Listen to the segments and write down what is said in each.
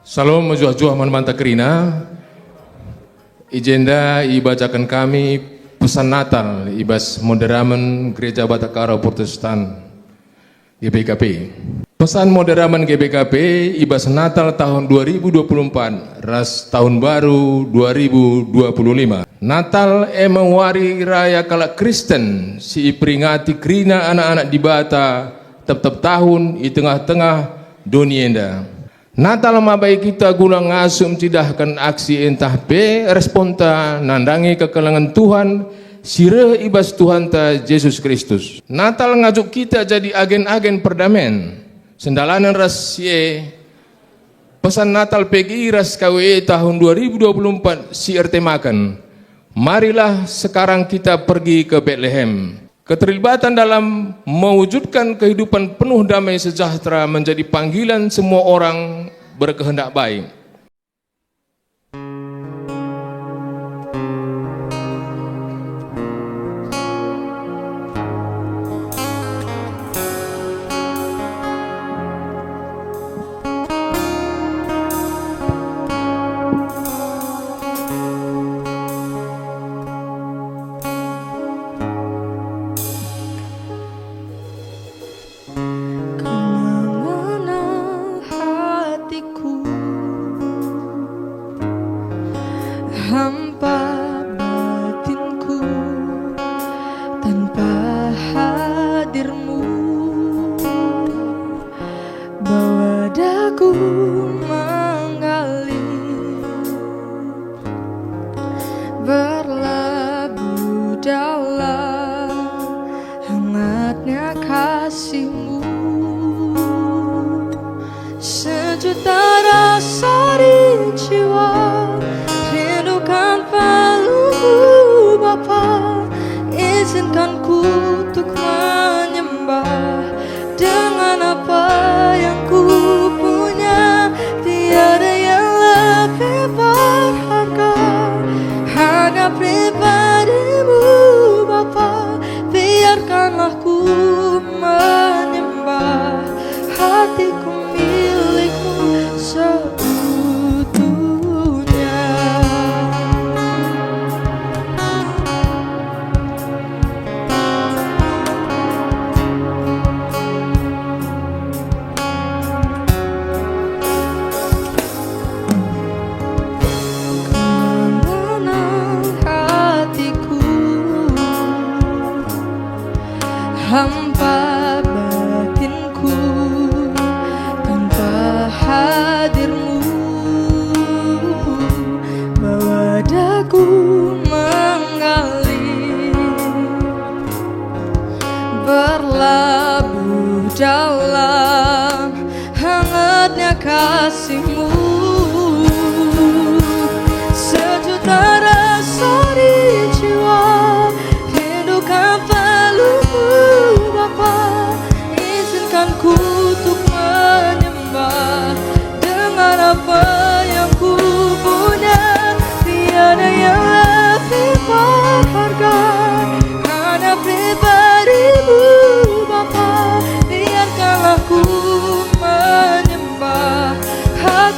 Salam majuah-juah man-manta kerina. Ijenda ibacakan kami pesan Natal ibas moderamen Gereja Batakara Protestan GBKP. Pesan moderamen GBKP ibas Natal tahun 2024 ras tahun baru 2025. Natal emang raya kala Kristen si peringati kerina anak-anak di Bata tetap tahun di tengah-tengah dunia enda. Natal mabai kita guna ngasum tidahkan aksi entah pe responta nandangi kekelangan Tuhan sire ibas Tuhan ta Yesus Kristus. Natal ngajuk kita jadi agen-agen perdamaian. Sendalanan ras pesan Natal PGI ras KWE tahun 2024 si makan. Marilah sekarang kita pergi ke Bethlehem. Keterlibatan dalam mewujudkan kehidupan penuh damai sejahtera menjadi panggilan semua orang berkehendak baik. Hampa batinku tanpa hadirmu, bawa daku menggali, berlabuh dalam hangatnya kasihmu. Sejuta rasa di jiwa Bapa, izinkan ku untuk menyembah dengan apa yang ku punya. Tiada yang lebih berharga, hanya pribadimu Bapa. Biarkanlah ku menyembah, hatiku milikmu seutuhnya. Hampa batinku tanpa hadirmu, bawa daku menggali, berlabuh dalam hangatnya kasihmu. Sejuta rasa di jiwa rindukan pelukmu Bapa, izinkan ku untuk menyembah dengan apa yang ku punya. Tiada yang lebih berharga, hanya pribadimu Bapa. Biarkanlah ku menyembah, hatiku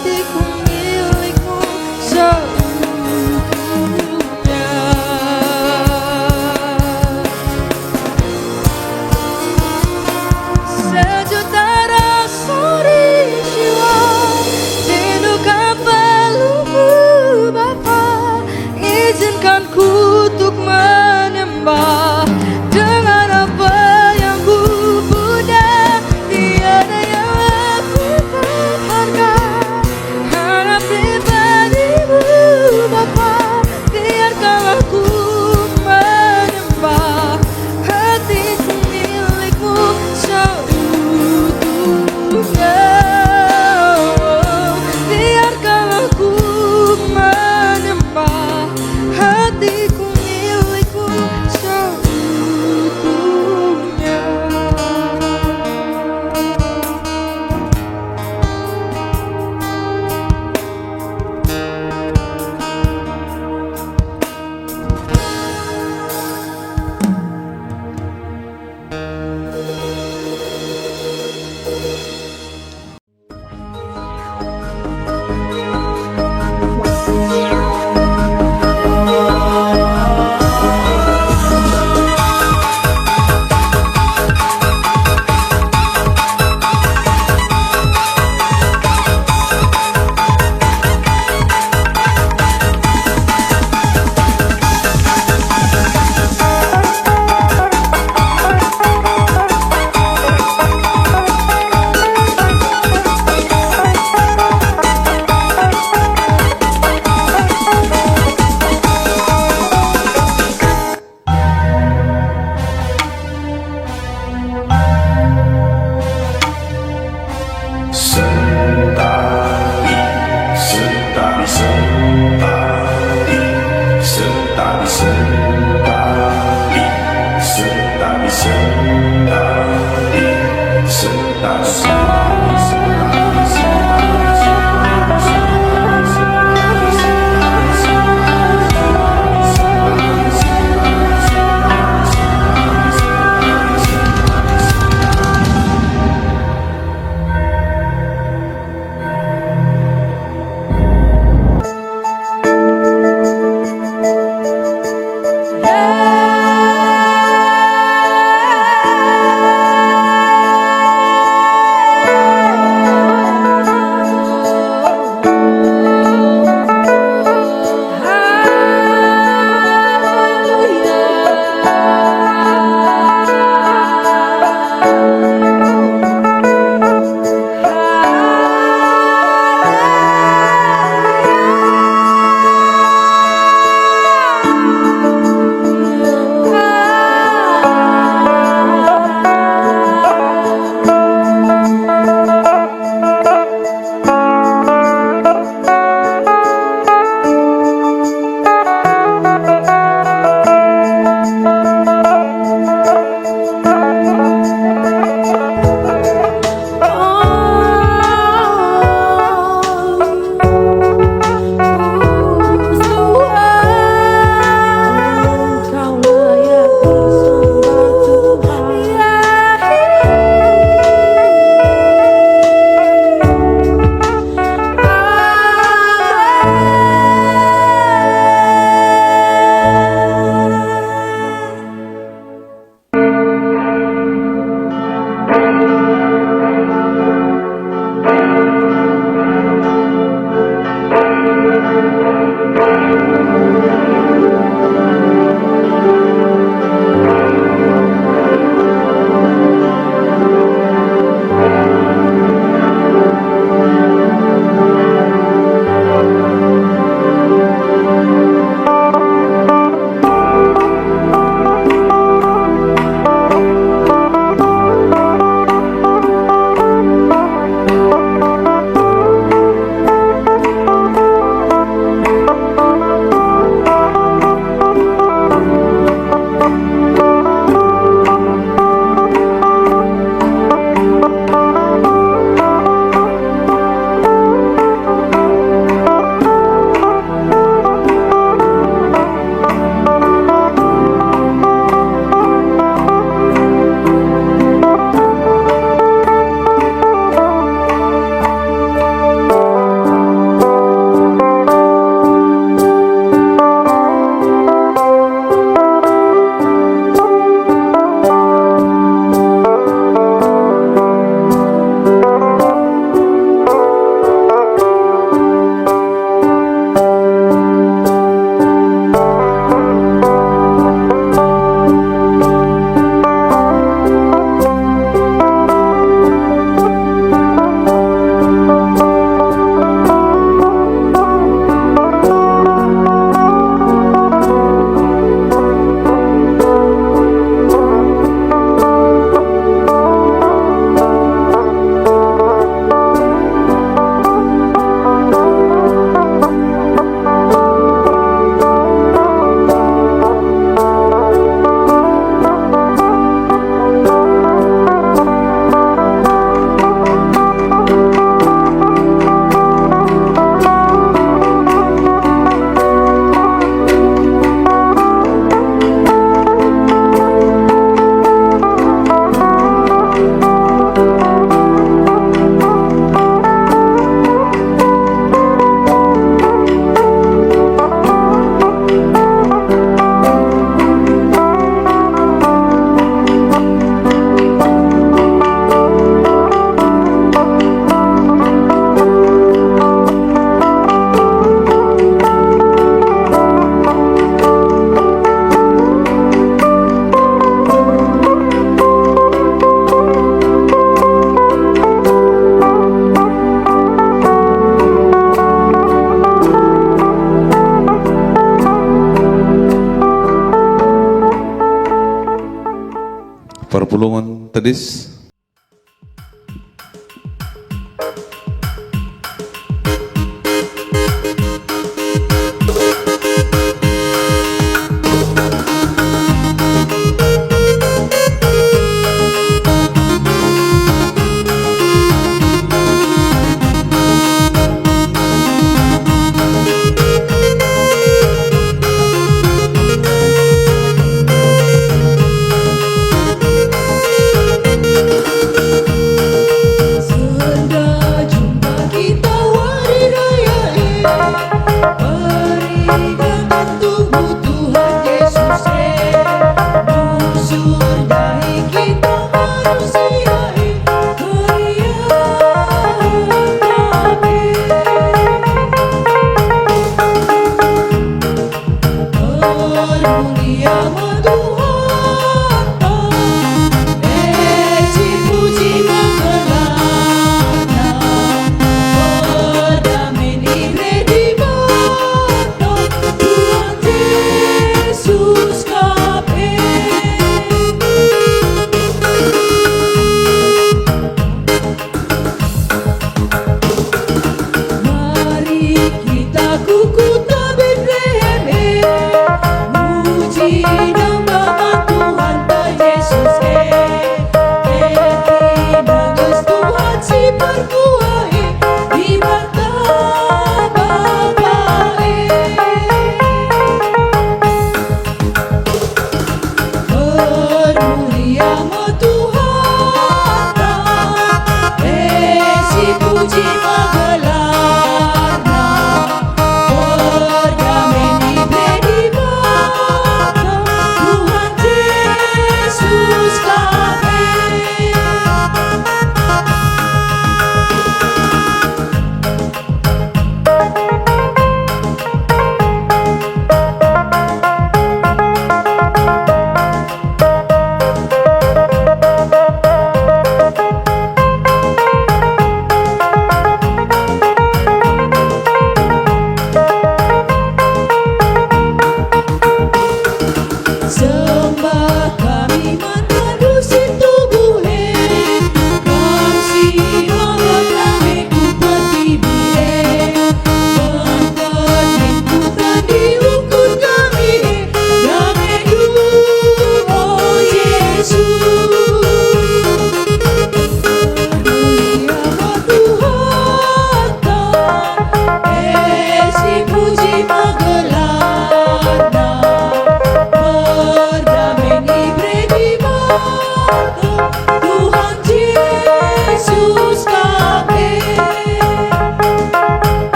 Perpulungan Tedis.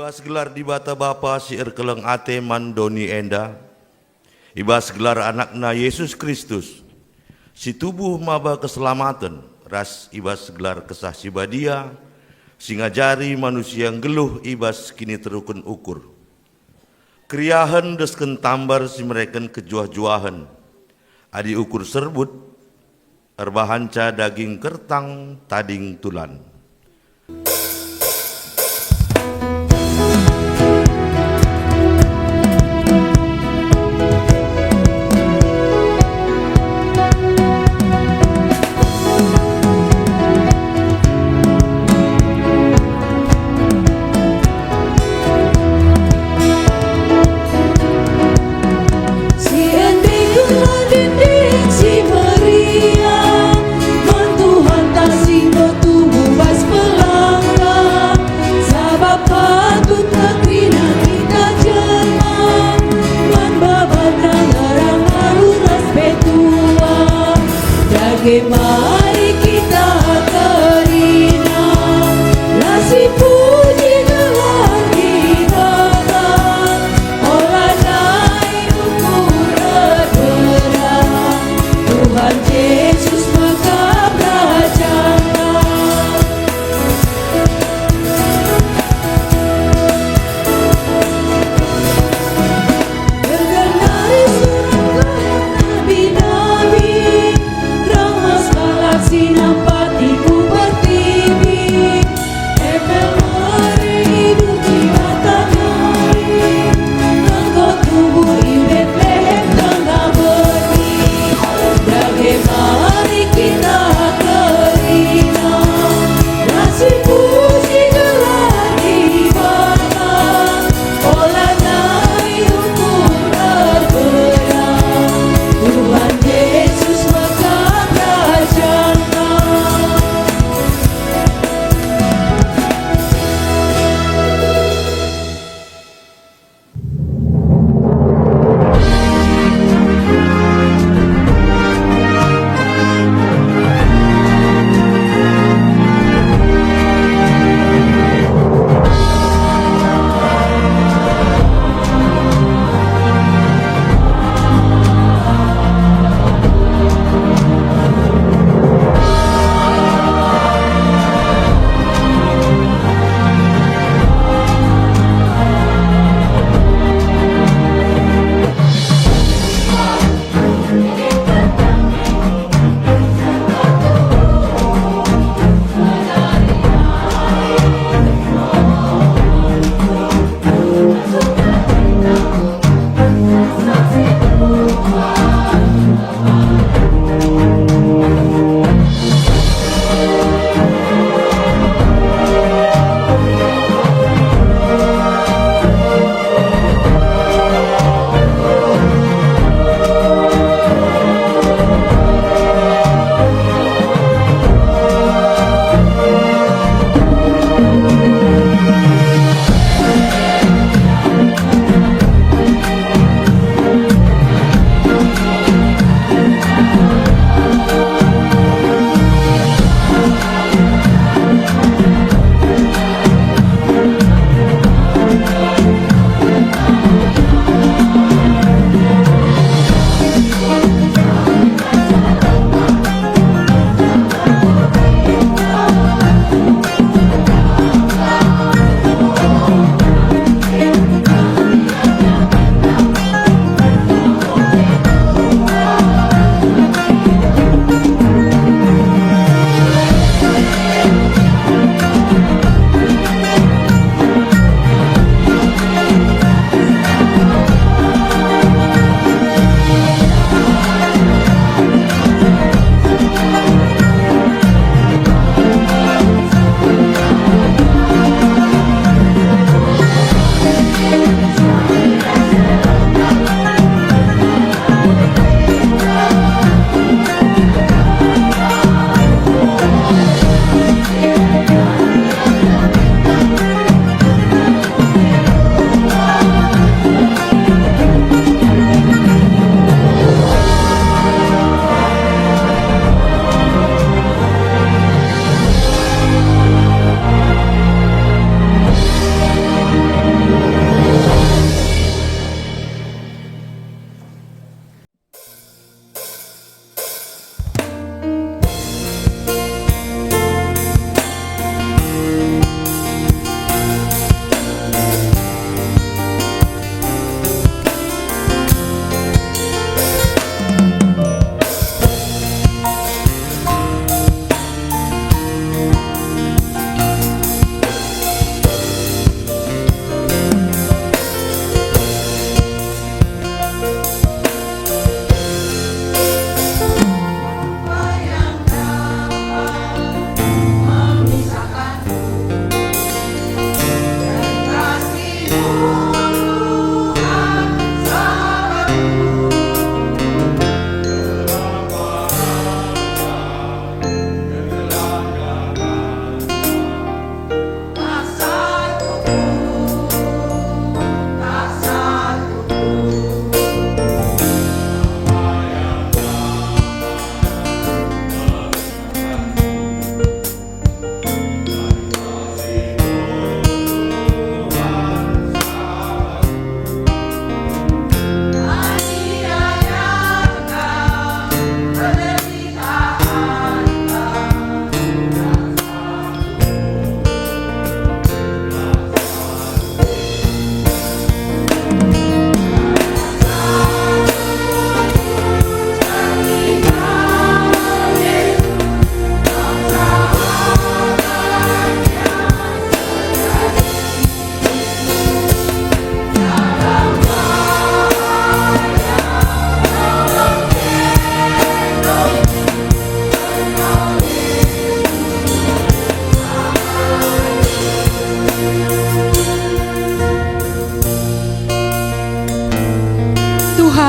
Ibas gelar di bata bapa si erkeleng ate mandoni enda. Ibas gelar anakna Yesus Kristus. Si tubuh maba keselamatan. Ras ibas gelar kesah si badia. Si ngajari manusia yang geluh ibas kini terukun ukur. Kriahan desken tambar si mereken kejuah-juahan. Adi ukur serbut. Erbahanca daging kertang tading tulan. Tuhan tak singgo tubuh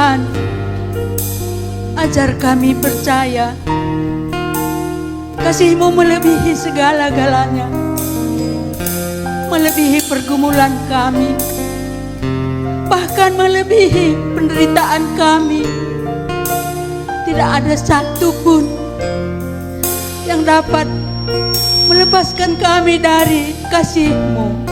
Tuhan, ajar kami percaya kasih-Mu melebihi segala-galanya, melebihi pergumulan kami, bahkan melebihi penderitaan kami. Tidak ada satupun yang dapat melepaskan kami dari kasih-Mu.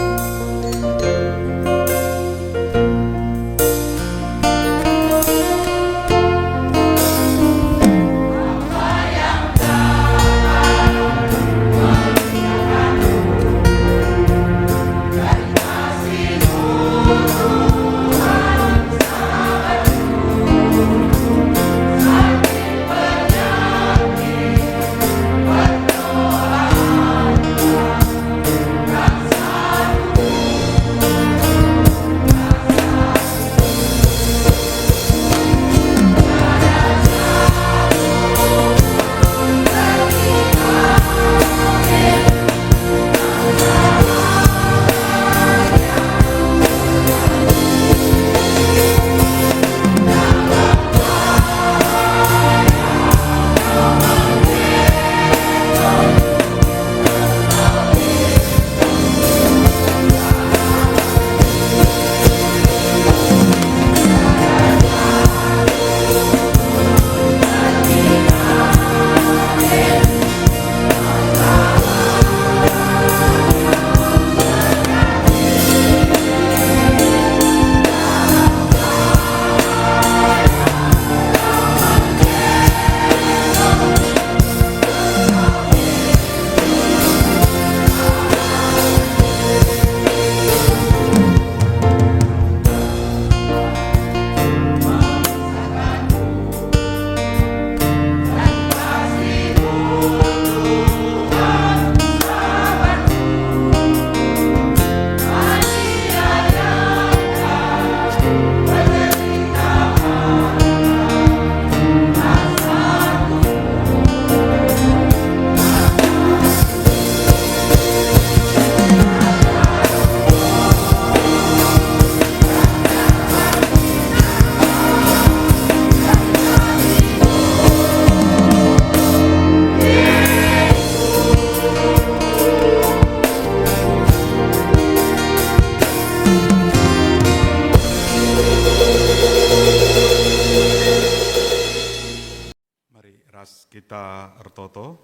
Kita ertoto.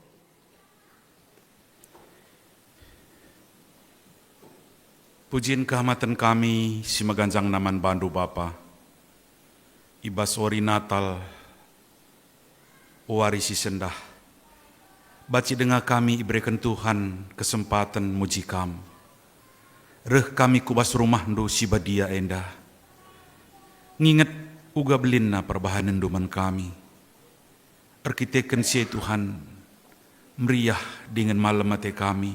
Pujian kehormatan kami si meganjang naman bandu Bapa. Ibas ori Natal wari si sendah. Baci dengar kami iberikan Tuhan kesempatan muji kam. Reh kami kubas rumah ndu si badia endah. Nginget uga belinna perbahanan duman kami. Arkiteken si Tuhan meriah dengan malam mati kami.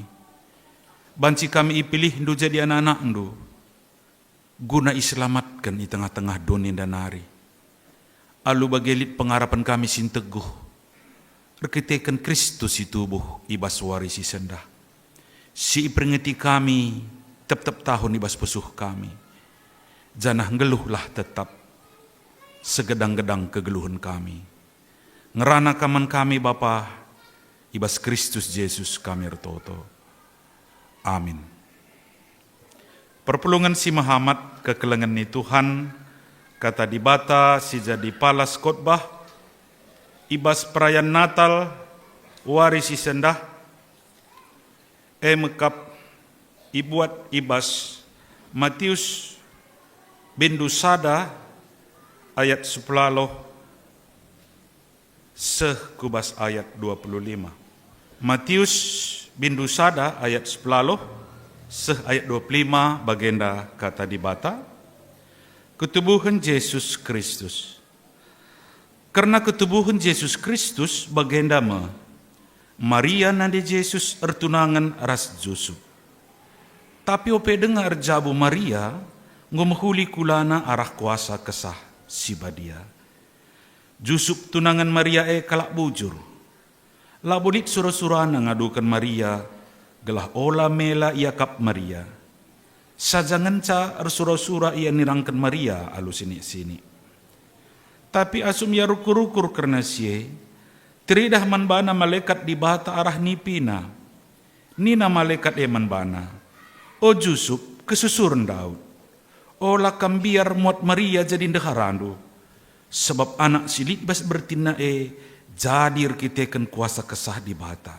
Banci kami ipilih ndu jadi anak-anak ndu. Guna iselamatkan di tengah-tengah dunia dan hari. Alu bagelit pengharapan kami sin teguh. Arkiteken Kristus si tubuh ibas wari si sendah. Si peringati kami tetap tahun ibas pesuh kami. Janah ngeluhlah tetap segedang-gedang kegeluhan kami. Ngerana kaman kami Bapa, ibas Kristus Yesus kami ertoto. Amin. Perpulungan si Muhammad kekelengan ni Tuhan, kata dibata si jadi palas khotbah, ibas perayaan Natal, wari si sendah, mekap ibuat ibas Matius bindu sada ayat 10 kubas ayat 25. Matius bindu sada ayat 10 ayat 25 bagenda kata dibata ketubuhan Yesus Kristus. Karena ketubuhan Yesus Kristus bagenda Maria nande Yesus ertunangan ras Yusuf. Tapi ope dengar jabu Maria ngomhuli kulana arah kuasa kesah si badia. Yusuf tunangan Maria kalak bujur. Labunit surah-surah ngadukan Maria, gelah ola mela ia kap Maria. Sajangan ca surah-surah ia nirangkan Maria alu sini-sini. Tapi asum ya rukur-rukur karena sie, teridah manbana malaikat di bata arah nipina. Nina malaikat manbana. O Yusuf kesusuran Daud. O lakam biar muat Maria jadi ndeharandu. Sebab anak silit bas bertina jadir kiteken kuasa kesah di bata.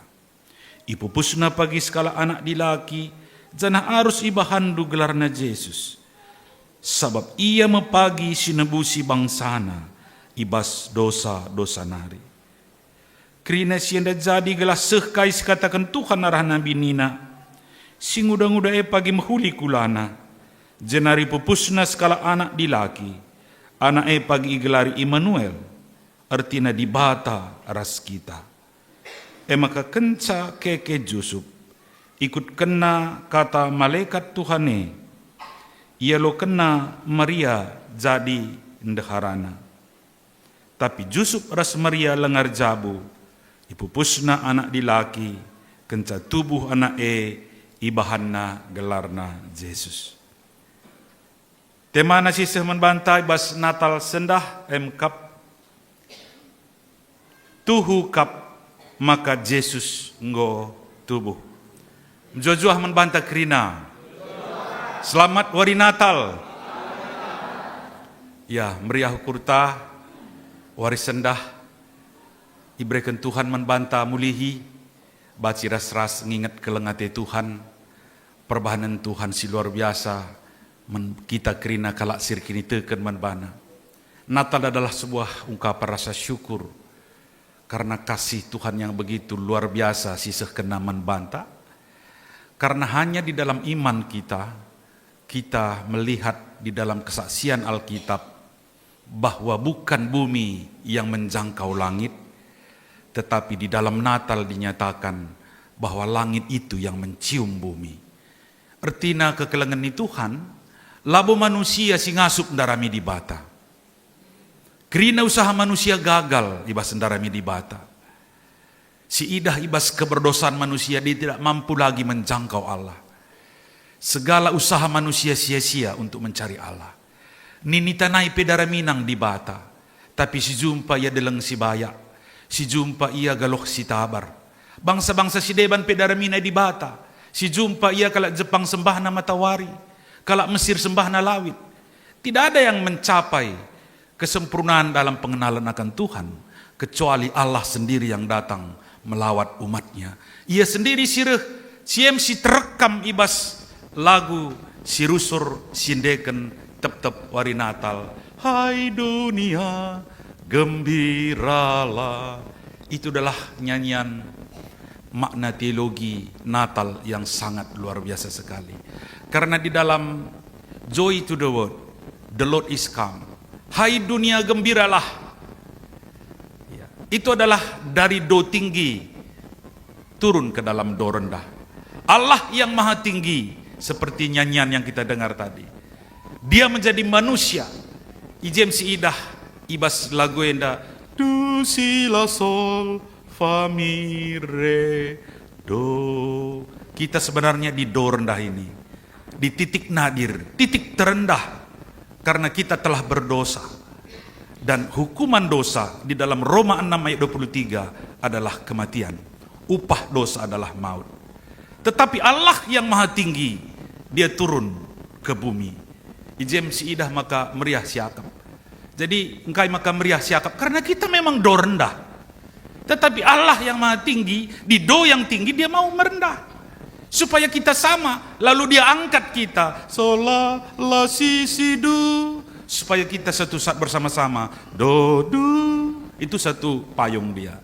Ibu pusna pagi skala anak dilaki, janah arus ibahandu gelarna Yesus. Sebab ia mepagi sinebusi bangsana, ibas dosa-dosa nari. Krina sienda jadi gelas kais katakan Tuhan arah Nabi Nina. Singuda-nguda pagi mahuli kulana. Jenari pupusna skala anak dilaki. Anak pagi igelari Immanuel. Artina di bata ras kita. Maka kenca keke Yusuf. Ikut kena kata malaikat Tuhane. Ia lo kena Maria jadi ndeharana. Tapi Yusuf ras Maria lengar jabu. Ipupusna anak dilaki. Kenca tubuh anak ibahanna gelarna Yesus. Tema nasi semenbantai bas Natal sendah kap. Tuhu kap maka Yesus ngo tubuh. Jojuah menbantah krina. Selamat Wari Natal. Ya, meriah kurta, wari sendah, ibrekan Tuhan menbantah mulihi, baci ras-ras nginget kelengate Tuhan, perbahanan Tuhan si luar biasa, kita kerina kalak sirkini teken menbana. Natal adalah sebuah ungkapan rasa syukur, karena kasih Tuhan yang begitu luar biasa sisah kena menbantah, karena hanya di dalam iman kita melihat di dalam kesaksian Alkitab bahwa bukan bumi yang menjangkau langit, tetapi di dalam Natal dinyatakan bahwa langit itu yang mencium bumi. Artinya kekelengan ni Tuhan, labo manusia si ngasup ndarami di bata. Kerina usaha manusia gagal ibas ndarami di bata. Si idah ibas keberdosaan manusia, dia tidak mampu lagi menjangkau Allah. Segala usaha manusia sia-sia untuk mencari Allah. Nini tanai pedara minang di bata. Tapi si jumpa ia deleng si bayak. Si jumpa ia galoh si tabar. Bangsa-bangsa si deban pedara mina di bata. Si jumpa ia kalak Jepang sembahna matawari. Kalak Mesir sembahna lawit. Tidak ada yang mencapai kesempurnaan dalam pengenalan akan Tuhan. Kecuali Allah sendiri yang datang melawat umatnya. Ia sendiri sireh. Siem si terekam ibas lagu si rusur sindeken tep-tep Wari Natal. Hai dunia gembiralah. Itu adalah nyanyian makna teologi Natal yang sangat luar biasa sekali. Karena di dalam Joy to the World, the Lord is come. Hai dunia gembiralah. Ya, itu adalah dari do tinggi turun ke dalam do rendah. Allah yang maha tinggi, seperti nyanyian yang kita dengar tadi. Dia menjadi manusia. Ijem si idah ibas lagu enda do si la sol fa mi re do. Kita sebenarnya di do rendah ini, di titik nadir, titik terendah, karena kita telah berdosa. Dan hukuman dosa di dalam Roma 6 ayat 23 adalah kematian. Upah dosa adalah maut. Tetapi Allah yang maha tinggi, dia turun ke bumi. Ijem si idah maka meriah siakap. Jadi engkai maka meriah siakap karena kita memang do rendah. Tetapi Allah yang maha tinggi, di do yang tinggi dia mau merendah. Supaya kita sama, lalu dia angkat kita. Sola la si si do. Supaya kita satu saat bersama-sama. Do do. Itu satu payung dia.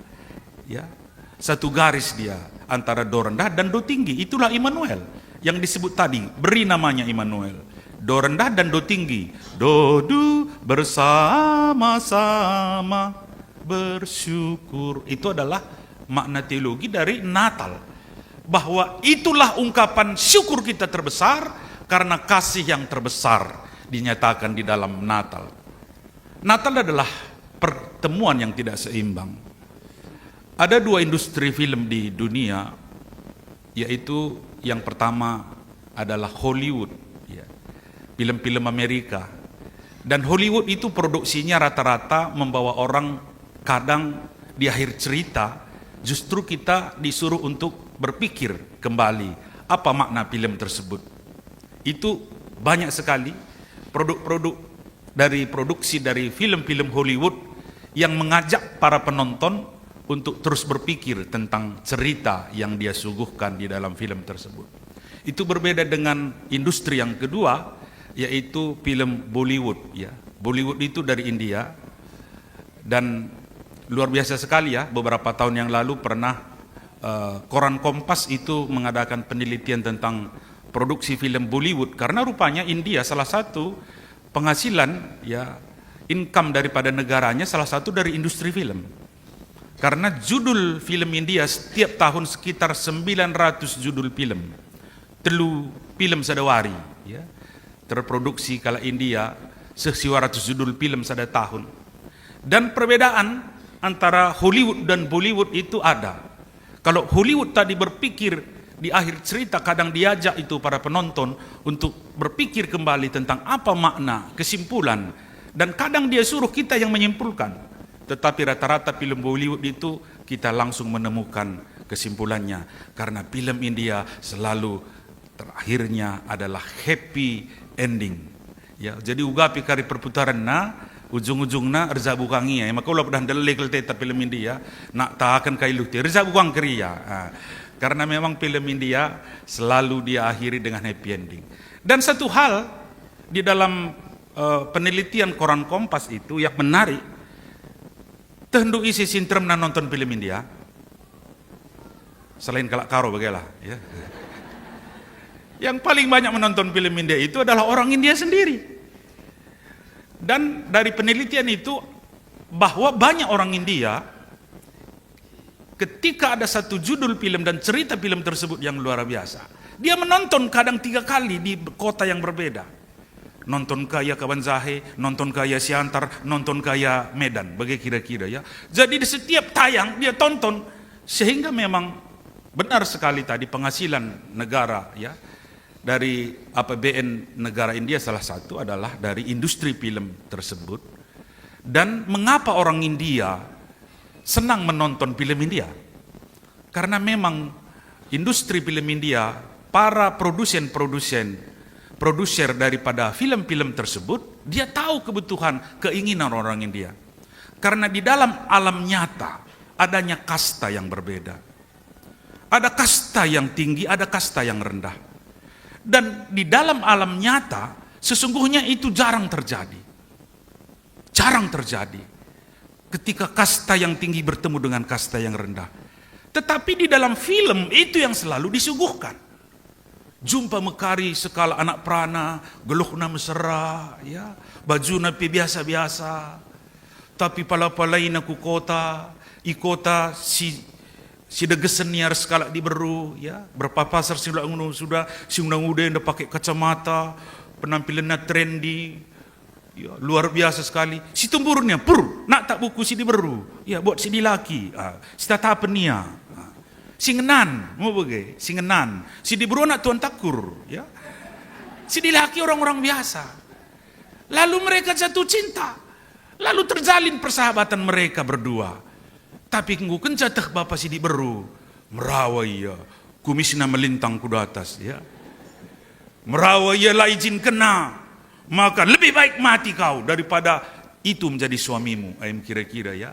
Ya. Satu garis dia antara do rendah dan do tinggi. Itulah Immanuel yang disebut tadi, beri namanya Immanuel. Do rendah dan do tinggi. Do do bersama-sama bersyukur. Itu adalah makna teologi dari Natal. Bahwa itulah ungkapan syukur kita terbesar karena kasih yang terbesar dinyatakan di dalam Natal. Natal adalah pertemuan yang tidak seimbang. Ada dua industri film di dunia, yaitu yang pertama adalah Hollywood, ya. Film-film Amerika. Dan Hollywood itu produksinya rata-rata membawa orang, kadang di akhir cerita justru kita disuruh untuk berpikir kembali apa makna film tersebut. Itu banyak sekali produk-produk dari produksi dari film-film Hollywood yang mengajak para penonton untuk terus berpikir tentang cerita yang dia suguhkan di dalam film tersebut. Itu berbeda dengan industri yang kedua, yaitu film Bollywood. Ya, Bollywood itu dari India, dan luar biasa sekali ya. Beberapa tahun yang lalu pernah koran Kompas itu mengadakan penelitian tentang produksi film Bollywood, karena rupanya India salah satu penghasilan, ya, income daripada negaranya salah satu dari industri film. Karena judul film India setiap tahun sekitar 900 judul film, telu film sadawari, ya, terproduksi kala India 100 judul film sada tahun. Dan perbedaan antara Hollywood dan Bollywood itu ada. Kalau Hollywood tadi berpikir di akhir cerita, kadang diajak itu para penonton untuk berpikir kembali tentang apa makna, kesimpulan, dan kadang dia suruh kita yang menyimpulkan. Tetapi rata-rata film Bollywood itu kita langsung menemukan kesimpulannya, karena film India selalu terakhirnya adalah happy ending. Ya, jadi ugapi kari perputaran na ujung-ujungna reza bukangia. Maka ulah dah legal teta film India nak tahakan kailu ti reza bukang kriya. Karena memang film India selalu diakhiri dengan happy ending. Dan satu hal di dalam penelitian koran Kompas itu yang menarik, tendu isi sintrem na nonton film India selain kalak karo bagaimana ya. Yang paling banyak menonton film India itu adalah orang India sendiri. Dan dari penelitian itu bahwa banyak orang India ketika ada satu judul film dan cerita film tersebut yang luar biasa, dia menonton kadang 3 kali di kota yang berbeda. Nonton kaya Kabanjahe, nonton kaya Siantar, nonton kaya Medan, bagaimana kira-kira ya. Jadi di setiap tayang dia tonton, sehingga memang benar sekali tadi penghasilan negara ya dari APBN negara India salah satu adalah dari industri film tersebut. Dan mengapa orang India senang menonton film India? Karena memang industri film India, para produser daripada film-film tersebut, dia tahu kebutuhan, keinginan orang India. Karena di dalam alam nyata adanya kasta yang berbeda. Ada kasta yang tinggi, ada kasta yang rendah. Dan di dalam alam nyata sesungguhnya itu jarang terjadi. Jarang terjadi ketika kasta yang tinggi bertemu dengan kasta yang rendah. Tetapi di dalam film itu yang selalu disuguhkan. Jumpa mekari sekala anak prana, geluhna mesra, ya, baju napi biasa-biasa. Tapi pala-palaina ku kota, ikota si degesen niar sekala diberu, ya, berpapasar sudah si undang udah yang pakai kacamata, penampilannya trendy, ya, luar biasa sekali. Si tumburnya pur, nak tak buku si diberu, ya, buat si dilaki, si tatapenia, si ngenan, mau bagai, si ngenan, si diberu nak tuan takur, ya, si dilaki orang-orang biasa. Lalu mereka jatuh cinta, lalu terjalin persahabatan mereka berdua. Tapi kenggu kencatah bapak si diberu merawai ya, kumisna melintang kuda atas ya. Merawai ya lah izin kena, maka lebih baik mati kau daripada itu menjadi suamimu. Ayam kira-kira ya.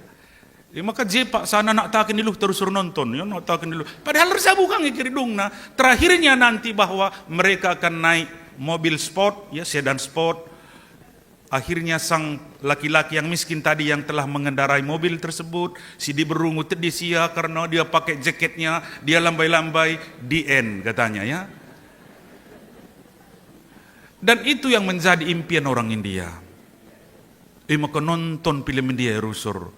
Maka jepak sana nak taken dulu terus nonton ya, nak taken dulu. Padahal rasa bukan ikiridung na. Terakhirnya nanti bahwa mereka akan naik mobil sport ya, sedan sport. Akhirnya sang laki-laki yang miskin tadi yang telah mengendarai mobil tersebut, si diberu ngutet di sia karena dia pakai jaketnya, dia lambai-lambai, di end katanya ya. Dan itu yang menjadi impian orang India. Maka nonton film India rusur,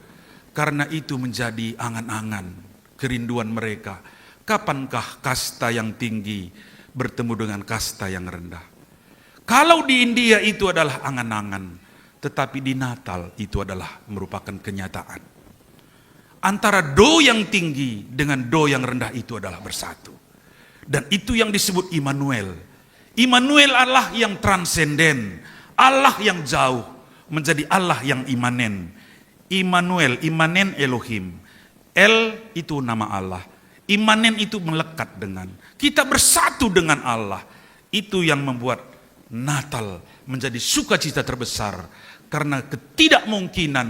karena itu menjadi angan-angan, kerinduan mereka. Kapankah kasta yang tinggi bertemu dengan kasta yang rendah? Kalau di India itu adalah angan-angan, tetapi di Natal itu adalah merupakan kenyataan. Antara do yang tinggi dengan do yang rendah itu adalah bersatu. Dan itu yang disebut Immanuel. Immanuel Allah yang transenden, Allah yang jauh. menjadi Allah yang imanen. Immanuel, imanen Elohim. El itu nama Allah. Imanen itu melekat dengan. Kita bersatu dengan Allah. Itu yang membuat Natal menjadi sukacita terbesar. Karena ketidakmungkinan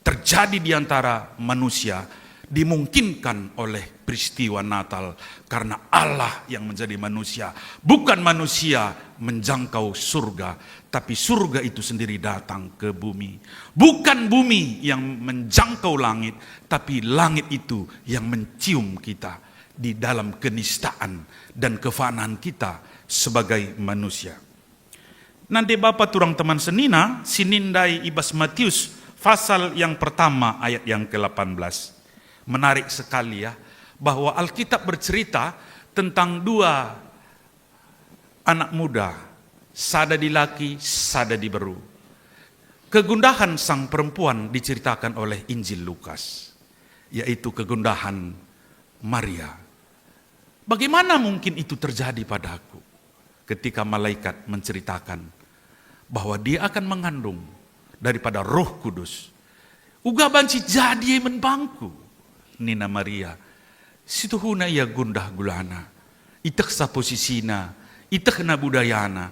terjadi di antara manusia dimungkinkan oleh peristiwa Natal. Karena Allah yang menjadi manusia. Bukan manusia menjangkau surga, tapi surga itu sendiri datang ke bumi. Bukan bumi yang menjangkau langit, tapi langit itu yang mencium kita di dalam kenistaan dan kefanaan kita sebagai manusia. Nanti Bapak turang teman senina, sinindai ibas Matius, pasal yang pertama ayat yang ke-18. Menarik sekali ya, bahwa Alkitab bercerita tentang dua anak muda, sada di laki, sada di beru. Kegundahan sang perempuan diceritakan oleh Injil Lukas, yaitu kegundahan Maria. Bagaimana mungkin itu terjadi padaku? Ketika malaikat menceritakan bahwa dia akan mengandung daripada Roh Kudus. Uga banci jadi menbangku. Nina Maria, situhuna ia gundah gulana. Itek sa posisina, itek na budayana,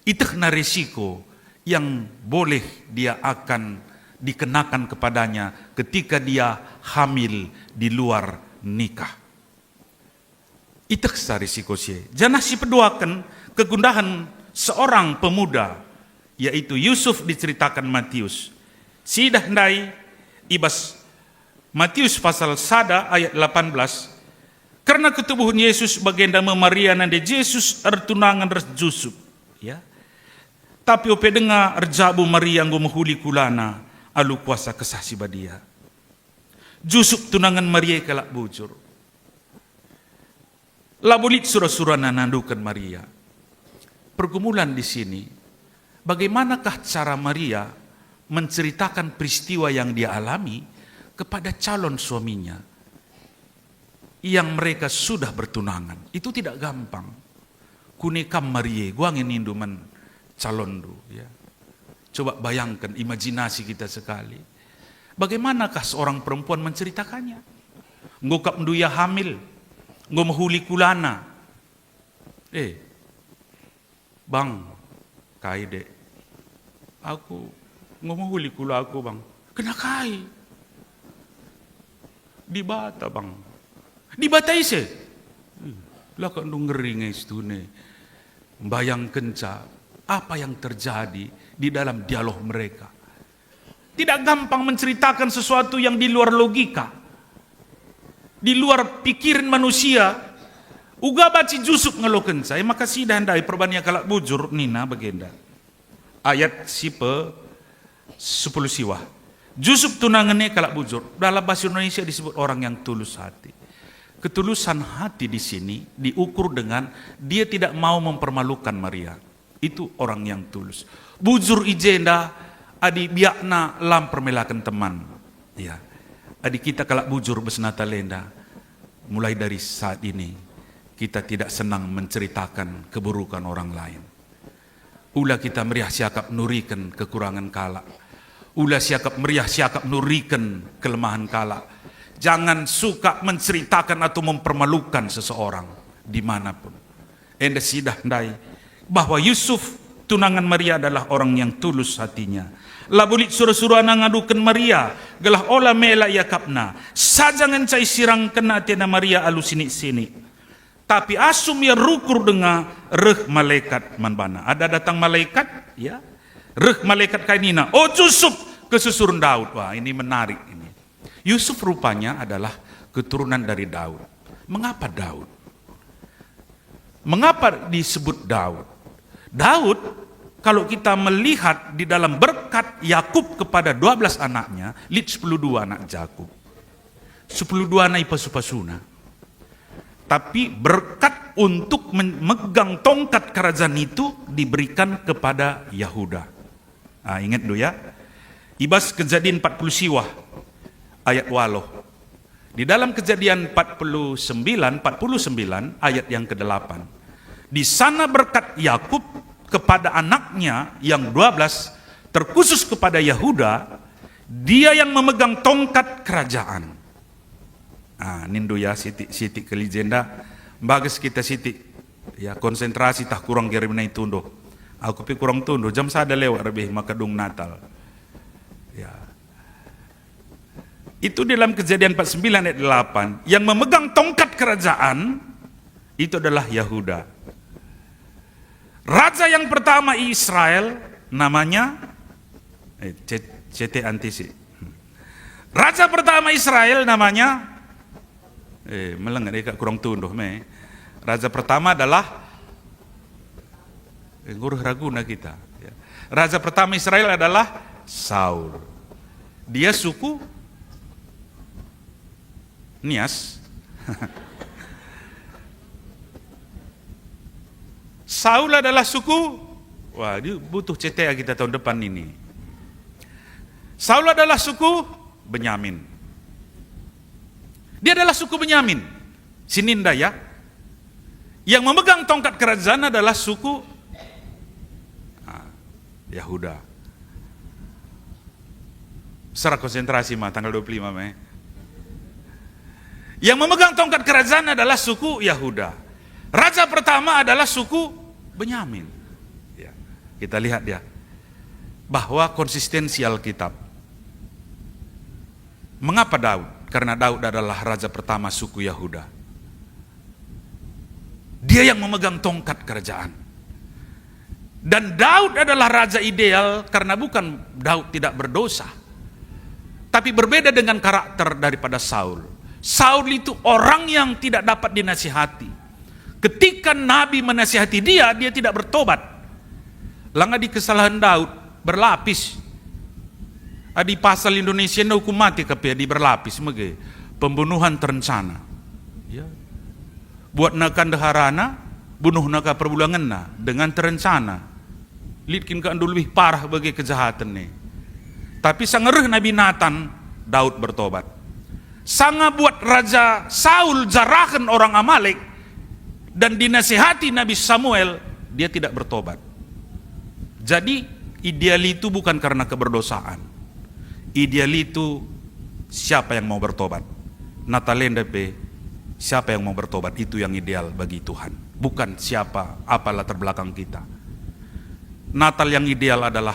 itek na resiko yang boleh dia akan dikenakan kepadanya ketika dia hamil di luar nikah. Itek sa resiko sie. Jangan si peduakan kegundahan seorang pemuda, yaitu Yusuf diceritakan Matius. Sidah ndai ibas Matius pasal 1 ayat 18. Karena ketubuhan Yesus bagenda Maria nande Yesus ertunangan res Yusuf. Ya. Tapi ope dengar erjabu Maria nggo mahuli kulana alu kuasa kesasi badia. Yusuf tunangan Maria kalak bujur. Labulit surah-surah nanandukan Maria. Pergumulan di sini, bagaimanakah cara Maria menceritakan peristiwa yang dia alami kepada calon suaminya yang mereka sudah bertunangan? Itu tidak gampang. Kunekam Maria, gua ngeninduman calon du. Ya. Coba bayangkan imajinasi kita sekali. Bagaimanakah seorang perempuan menceritakannya? Ngokap nduya hamil, ngomahuli kulana. Bang, kai dek, aku ngomahuli kula aku bang. Kena kai? Di bata bang. Di bata ise. Lah kan ngeri ngestune. Bayangkan apa yang terjadi di dalam dialog mereka. Tidak gampang menceritakan sesuatu yang di luar logika, di luar pikiran manusia. Uga baci Yusuf ngeloken saya, maka sidah ndai perbania kalak bujur nina bagenda. Ayat sipe 10 siwah. Yusuf tunangannya kalak bujur. Dalam bahasa Indonesia disebut orang yang tulus hati. Ketulusan hati di sini diukur dengan dia tidak mau mempermalukan Maria. Itu orang yang tulus. Bujur ijenda adi biakna lam permelakan teman. Ya. Adi kita kalak bujur besnata lenda. Mulai dari saat ini kita tidak senang menceritakan keburukan orang lain. Ulah kita meriah siakap nurikan kekurangan kalak. Ulah siakap meriah siakap nurikan kelemahan kalak. Jangan suka menceritakan atau mempermalukan seseorang dimanapun. Enda sidah ndai bahwa Yusuf tunangan Maria adalah orang yang tulus hatinya. Labulit surah-surah ngadukan Maria gelah ola mela yakapna. Sajangan cai sirang kena tiada Maria alu sini-sini. Tapi asum ya rukur dengan reh malaikat manbana. Ada datang malaikat, ya. Reh malaikat kainina. Oh Yusuf kesusurun Daud. Wah ini menarik ini. Yusuf rupanya adalah keturunan dari Daud. Mengapa Daud? Mengapa disebut Daud? Daud kalau kita melihat di dalam berkat Yakub kepada 12 anaknya, lihat 12 anak Yakub. 12 anak ipasu-pasuna. Tapi berkat untuk memegang tongkat kerajaan itu diberikan kepada Yahuda. Nah, ingat dulu ya. Ibas Kejadian 40 siwah ayat waloh. Di dalam Kejadian 49 ayat yang ke-8. Di sana berkat Yakub kepada anaknya yang 12 terkhusus kepada Yehuda, dia yang memegang tongkat kerajaan. Nindu ya siti ke legenda, bagus kita siti ya konsentrasi tak kurang kirim na itundo. Aku pi kurang tundo, jam sada lewat lebih makadung Natal. Ya. Itu dalam Kejadian 49 ayat 8, yang memegang tongkat kerajaan itu adalah Yehuda. Raja yang pertama Israel namanya CT antisi. Raja pertama Israel namanya melengah kurang tunduh me. Raja pertama adalah guru raguna kita. Raja pertama Israel adalah Saul. Dia suku Nias. Saul adalah suku, wah dia butuh CTA kita tahun depan ini. Saul adalah suku Benyamin. Dia adalah suku Benyamin, Sininda ya. Yang memegang tongkat kerajaan adalah suku Yehuda. Secara konsentrasi mah tanggal 25 Mei. Yang memegang tongkat kerajaan adalah suku Yehuda. Raja pertama adalah suku Benyamin. Ya, kita lihat ya, bahwa konsistensi Alkitab. Mengapa Daud? Karena Daud adalah raja pertama suku Yehuda. Dia yang memegang tongkat kerajaan. Dan Daud adalah raja ideal karena bukan Daud tidak berdosa, tapi berbeda dengan karakter daripada Saul. Saul itu orang yang tidak dapat dinasihati. Ketika Nabi menasihati dia, dia tidak bertobat. Langga di kesalahan Daud berlapis. Di pasal Indonesia hukum mati kapia di berlapis sebagai pembunuhan terencana. Ya. Buat nakan deharana, bunuh naka perbulangan dengan terencana. Litkin ke andu lebih parah bagi kejahatan nih. Tapi sangereh Nabi Nathan, Daud bertobat. Sanga buat Raja Saul jarakan orang Amalek dan dinasihati Nabi Samuel, dia tidak bertobat. Jadi ideal itu bukan karena keberdosaan. Ideal itu siapa yang mau bertobat. Natalenda pe, siapa yang mau bertobat, itu yang ideal bagi Tuhan. Bukan siapa, apa latar belakang kita. Natal yang ideal adalah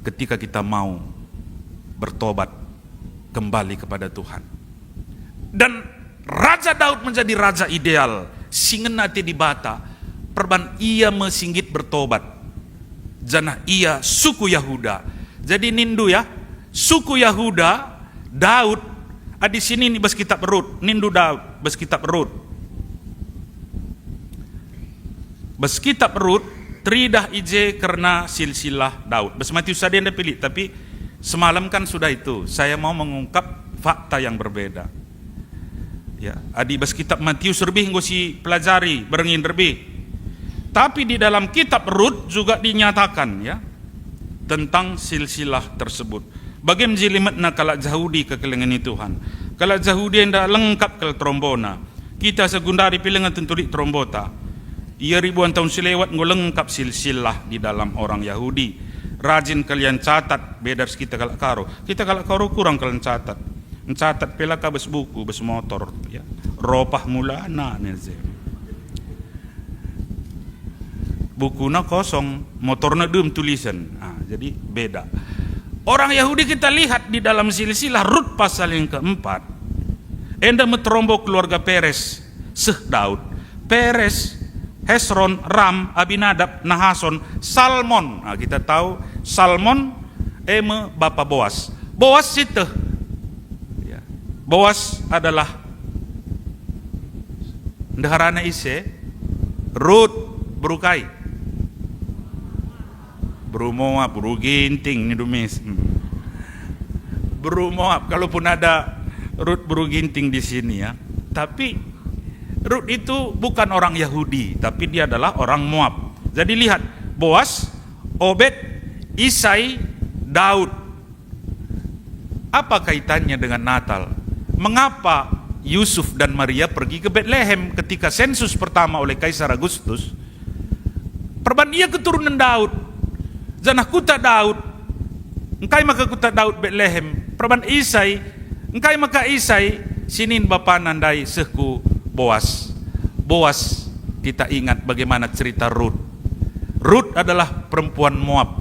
ketika kita mau bertobat kembali kepada Tuhan. Dan Raja Daud menjadi raja ideal. Singenati di bata, perban ia mesinggit bertobat. Janah ia suku Yehuda. Jadi nindu ya, suku Yehuda, Daud, di sini nih bas kitab Rut, nindu Daud, bas kitab Rut. Bas kitab Rut, teridah ije karena silsilah Daud. Bas Matius ada yang pilih, tapi semalam kan sudah itu. Saya mau mengungkap fakta yang berbeda. Ya, adi bas kitab Matius lebih ngosi pelajari, berengin lebih. Tapi di dalam kitab Rut juga dinyatakan ya tentang silsilah tersebut. Bagaimana jelimatna kalau Yahudi kekelengan Tuhan. Kalau Yahudi yang dah lengkap ke trombona. Kita segundari pilengan tentulik trombota. Ia ribuan tahun selewat ngolengkap silsilah di dalam orang Yahudi. Rajin kalian catat, beda kita kalau karo. Kita kalau karo kurang kalian catat. Mencatat pelaka bes buku, bes motor, ya. Ropah mulana neze. Bukunya kosong, motornya dum tulisan. Jadi beda. Orang Yahudi kita lihat di dalam silsilah Rut pasal yang keempat. Enda meterombok keluarga Peres, Daud. Peres, Hesron, Ram, Abinadab, Nahason, Salmon. Kita tahu Salmon bapa Boas. Boas itu. Ya. Boas adalah ndeharana ise Rut berukai. Bro Moab, bro ginting ni dumis. Bro Moab, kalaupun ada Rut bro ginting di sini ya. Tapi Rut itu bukan orang Yahudi, tapi dia adalah orang Moab. Jadi lihat, Boas, Obed, Isai, Daud. Apa kaitannya dengan Natal? Mengapa Yusuf dan Maria pergi ke Bethlehem ketika sensus pertama oleh Kaisar Agustus? Perban ia keturunan Daud. Janah kuta Daud, engkai maka kuta Daud Bethlehem, perban Isai, engkai maka Isai, sinin bapa nandai sehku Boas. Boas, kita ingat bagaimana cerita Ruth. Ruth adalah perempuan Moab.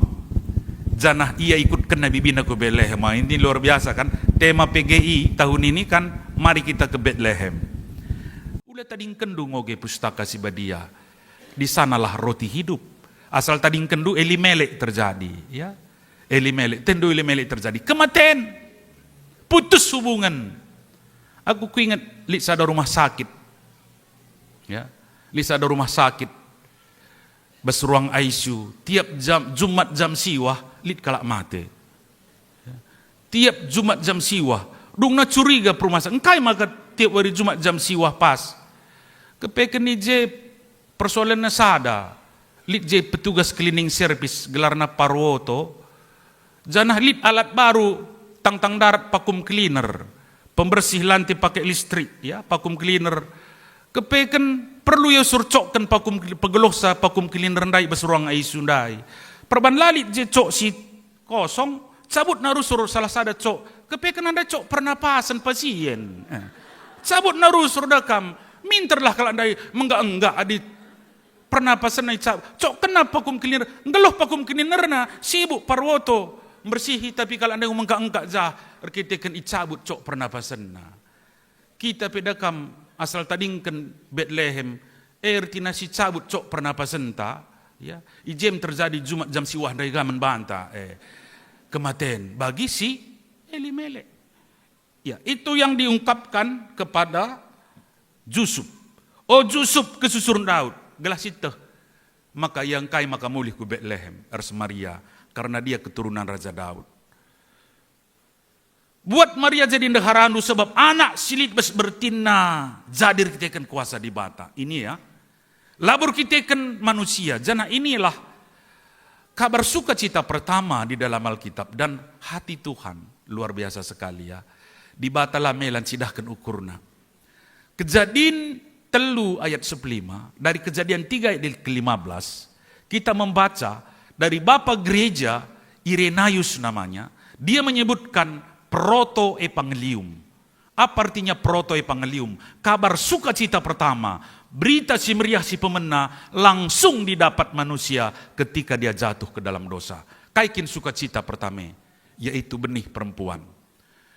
Janah ia ikut kena bibina ke Bethlehem. Ini luar biasa kan. Tema PGI tahun ini kan, mari kita ke Bethlehem. Ulah tading kendu ngoge pustaka Sibadia. Di sanalah roti hidup. Asal tading kendu Elimelek terjadi, ya. Tendu Elimelek terjadi. Kematian. Putus hubungan. Aku ingat Lisa ada rumah sakit. Ya. Lisa ada rumah sakit. Berseruang ICU. Tiap Jumat jam siwah, lit kalak mati. Ya. Tiap Jumat jam siwah. Dung na curiga perumah sakit. Engkai maka tiap hari Jumat jam siwah pas. Kepeken ni je persoalan na sada. Lit je petugas cleaning service gelarna Parwoto. Janah lit alat baru tang darat vacuum cleaner. Pembersih lantai pakai listrik, ya, vacuum cleaner. Kepeken perlu ya surcokkan vacuum pegelosa vacuum cleaner ndai besuruang ICU ndai. Perban lalit je cok si kosong, cabut narusur salah sada cok. Kepeken anda cok pernapasan pasien. Cabut narusur dakam. Minterlah kalau anda enggak adit pernapasan naik cok kenapa vacuum cleaner ngeluh vacuum cleaner na sibuk Parwoto bersihi, tapi kalau anda enggak jah arkiteken icabut cok pernapasan na kita pedakam asal tadingkan Bethlehem ertina si cabut cok pernapasan ta, ya ijem terjadi Jumat jam siwah dari gaman banta kematian bagi si Elimelek, ya itu yang diungkapkan kepada Jusuf. Oh Jusuf kesusurun Daud. Gelas itu. Maka yang kai maka mulih ku Bethlehem. Ars Maria. Karena dia keturunan Raja Daud. Buat Maria jadi ndeharandu sebab anak silit bes bertina. Jadir kitekan kuasa di bata. Ini ya. Labur kitekan manusia. Jana inilah kabar sukacita pertama di dalam Alkitab. Dan hati Tuhan. Luar biasa sekali ya. Di bata lamelan sidahkan ukurna. Kejadian 3 ayat 15, dari Kejadian 3 ayat ke-15, kita membaca dari Bapak Gereja Irenaeus namanya, dia menyebutkan proto-evangelium. Apa artinya proto-evangelium? Kabar sukacita pertama, berita si meriah si pemena langsung didapat manusia ketika dia jatuh ke dalam dosa. Kaikin sukacita pertama, yaitu benih perempuan.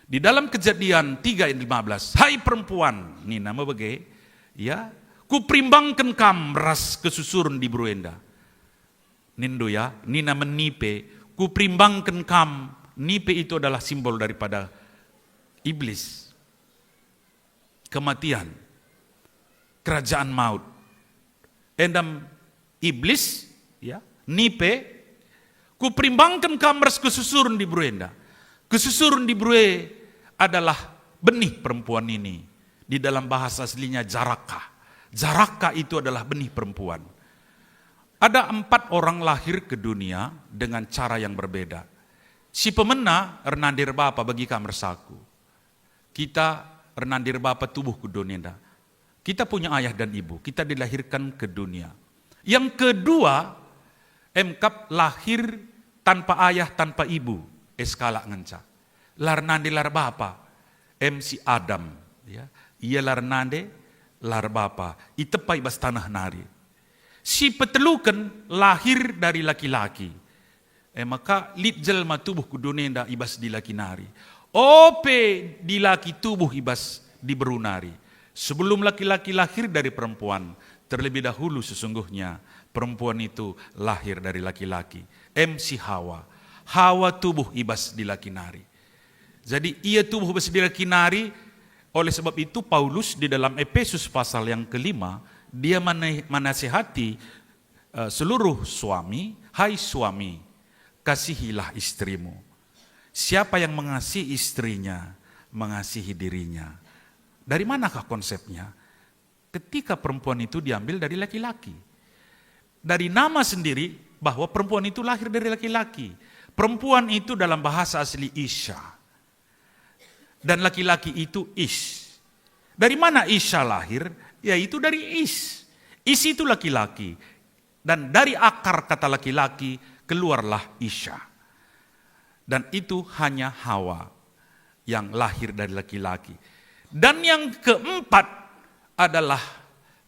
Di dalam Kejadian 3 ayat 15, hai perempuan, ini nama bagai, ya, ku perimbangkan kam ras kesusurun di Bruenda. Nindo ya, nina menipe, ku perimbangkan kam, nipe itu adalah simbol daripada iblis. Kematian, kerajaan maut. Endam iblis, ya, nipe, ku perimbangkan kam ras kesusurun di Bruenda. Kesusurun di Brue adalah benih perempuan ini. Di dalam bahasa aslinya Jaraka. Jaraka itu adalah benih perempuan. Ada 4 orang lahir ke dunia dengan cara yang berbeda. Si pemena Renandir Bapa bagi kamar saku. Kita Renandir Bapa tubuh ke dunia. Kita punya ayah dan ibu. Kita dilahirkan ke dunia. Yang kedua, Emkap lahir tanpa ayah, tanpa ibu. Eskala ngenca. Larnande lar bapa, MC Adam, ya. Ia larnande lar bapa, itepai bas tanah nari. Si petelukan lahir dari laki-laki. Maka lit jelma tubuh kudunenda ibas di laki nari. Ope di laki tubuh ibas di berunari. Sebelum laki-laki lahir dari perempuan, terlebih dahulu sesungguhnya perempuan itu lahir dari laki-laki. MC Hawa. Hawa tubuh ibas di laki nari. Jadi ia tubuh ibas di laki nari. Oleh sebab itu Paulus di dalam Efesus pasal yang ke-5 dia menasihati seluruh suami, hai suami, kasihilah istrimu. Siapa yang mengasihi istrinya, mengasihi dirinya. Dari manakah konsepnya? Ketika perempuan itu diambil dari laki-laki. Dari nama sendiri bahwa perempuan itu lahir dari laki-laki. Perempuan itu dalam bahasa asli Isya. Dan laki-laki itu Ish. Dari mana Isya lahir? Yaitu dari Is. Is itu laki-laki. Dan dari akar kata laki-laki, keluarlah Isya. Dan itu hanya Hawa yang lahir dari laki-laki. Dan yang keempat adalah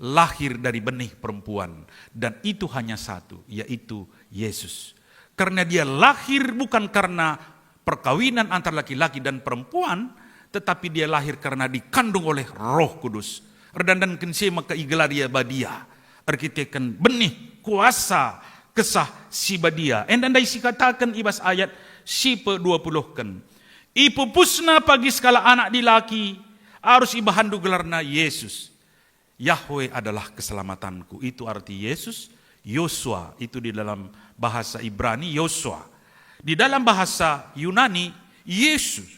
lahir dari benih perempuan. Dan itu hanya satu, yaitu Yesus. Karena dia lahir bukan karena perkawinan antara laki-laki dan perempuan, tetapi dia lahir karena dikandung oleh Roh Kudus. Redandan kensema ke iglaria badia, arkiteken benih kuasa kesah si badia. Endandai si katakan ibas ayat si pe-20 kan. Ipupusna pagi skala anak dilaki, harus ibahandu gelarna Yesus. Yahweh adalah keselamatanku. Itu arti Yesus. Yosua itu di dalam bahasa Ibrani Yosua. Di dalam bahasa Yunani Yesus.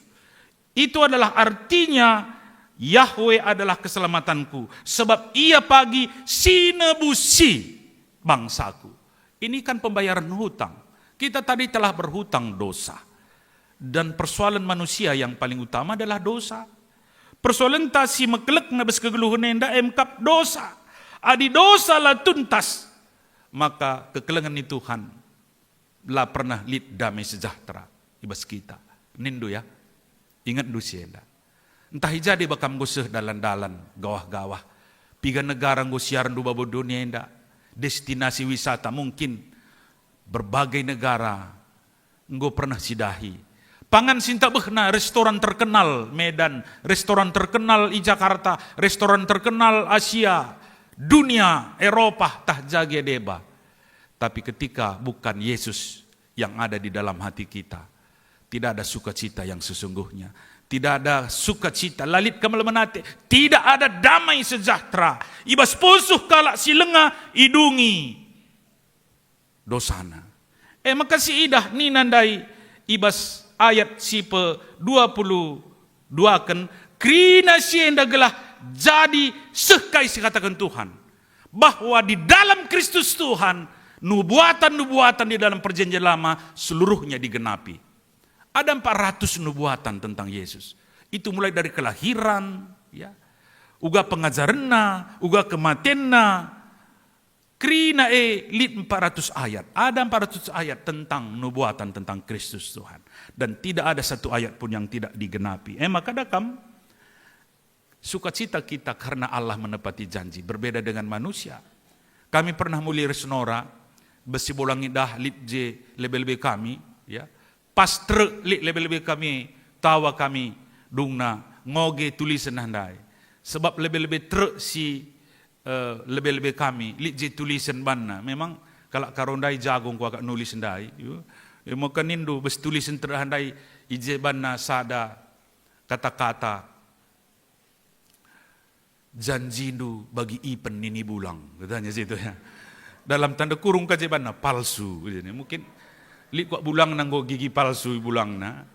Itu adalah artinya Yahweh adalah keselamatanku. Sebab ia pagi sinebusi bangsaku. Ini kan pembayaran hutang. Kita tadi telah berhutang dosa. Dan persoalan manusia yang paling utama adalah dosa. Persoalan ta si mekelek na bes kegeluhan enda emkap dosa. Adi dosa lah tuntas. Maka kekelengan ni Tuhan lah pernah lid damai sejahtera ibas kita. Nindu ya. Ingat dusi enda. Entah jadi bakam goseh dalan-dalan gawah-gawah. Piga negara ngosiaran du babo dunia enda. Destinasi wisata mungkin berbagai negara enggo pernah sidahi. Pangan sinta behna restoran terkenal Medan, restoran terkenal di Jakarta, restoran terkenal Asia, dunia, Eropa tah jage deba. Tapi ketika bukan Yesus yang ada di dalam hati kita, tidak ada sukacita yang sesungguhnya. Tidak ada sukacita, lalit kamalemenate, tidak ada damai sejahtera. Ibas pusuh kalak silenga idungi dosana. Maka si idah ni nandai ibas ayat sipe 22 kan krina sienda gelah jadi sekai si katakan Tuhan bahwa di dalam Kristus Tuhan nubuatan-nubuatan di dalam perjanjian lama seluruhnya digenapi. Ada 400 nubuatan tentang Yesus. Itu mulai dari kelahiran, ya, uga pengajaranna, uga kematianna. Krina lid 400 ayat. Ada 400 ayat tentang nubuatan tentang Kristus Tuhan. Dan tidak ada satu ayat pun yang tidak digenapi. Maka dakam sukacita kita karena Allah menepati janji. Berbeda dengan manusia. Kami pernah muli resnora, besi bolang idah lid je lebih-lebih kami. Ya. Pas truk lid lebih-lebih kami, tawa kami, dungna, ngoge tulisan handai. Sebab lebih-lebih truk si lebih-lebih kami lik je tulisan banna memang kalau karondai jagung ku agak nulis ndai mo kanindu bes tulisan terhandai ije banna sada kata-kata janjindu bagi ipen nini bulang katanya situ ya dalam tanda kurung kaje banna palsu mungkin lik kok bulang nanggo gigi palsu bulangna